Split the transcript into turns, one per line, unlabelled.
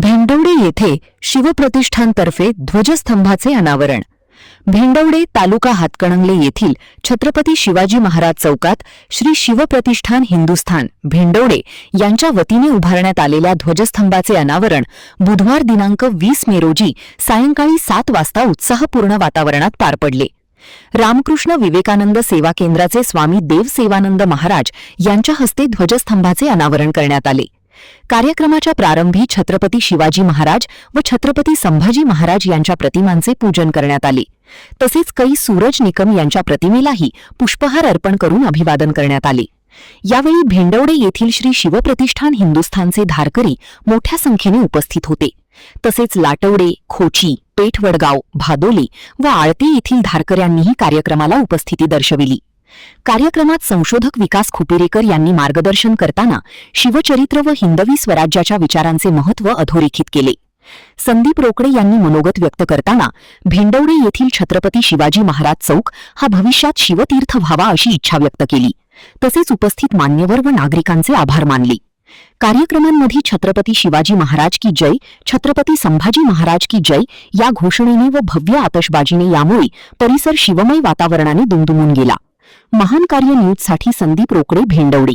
भेंडवडे येथे शिवप्रतिष्ठानतर्फे ध्वजस्तंभाचे अनावरण। भेंडवडे तालुका हातकणंगले येथील छत्रपती शिवाजी महाराज चौकात श्री शिवप्रतिष्ठान हिंदुस्थान भेंडवडे यांच्या वतीने उभारण्यात आलेल्या ध्वजस्तंभाचे अनावरण बुधवार दिनांक 20 मे रोजी सायंकाळी 7 वाजता उत्साहपूर्ण वातावरणात पार पडले। रामकृष्ण विवेकानंद सेवा केंद्राचे स्वामी देव सेवानंद महाराज यांच्या हस्ते ध्वजस्तंभाचे अनावरण करण्यात आले। कार्यक्रमाच्या प्रारंभी छत्रपती शिवाजी महाराज व छत्रपती संभाजी महाराज यांच्या प्रतिमांचे पूजन करण्यात आले। तसेच कै सूरज निकम यांच्या प्रतिमेलाही पुष्पहार अर्पण करून अभिवादन करण्यात आले। यावेळी भेंडवडे येथील श्री शिवप्रतिष्ठान हिंदुस्थानचे धारकरी मोठ्या संख्येने उपस्थित होते। तसेच लाटवडे, खोची, पेठवडगाव, भादोली व आळते येथील धारकऱ्यांनीही कार्यक्रमाला उपस्थिती दर्शविली। कार्यक्रमात संशोधक विकास खुपेरेकर यांनी मार्गदर्शन करताना शिवचरित्र व हिंदवी स्वराज्याच्या विचारांचे महत्त्व अधोरेखित केले। संदीप रोकडे यांनी मनोगत व्यक्त करताना भेंडवडे येथील छत्रपती शिवाजी महाराज चौक हा भविष्यात शिवतीर्थ व्हावा अशी इच्छा व्यक्त केली। तसेच उपस्थित मान्यवर व नागरिकांचे आभार मानले। कार्यक्रमांमध्ये छत्रपती शिवाजी महाराज की जय, छत्रपती संभाजी महाराज की जय या घोषणेने व भव्य आतषबाजीने यामुळे परिसर शिवमय वातावरणाने दुमदुमून गेला। महान कार्य न्यूजसाठी संदीप रोकडे, भेंडवडे।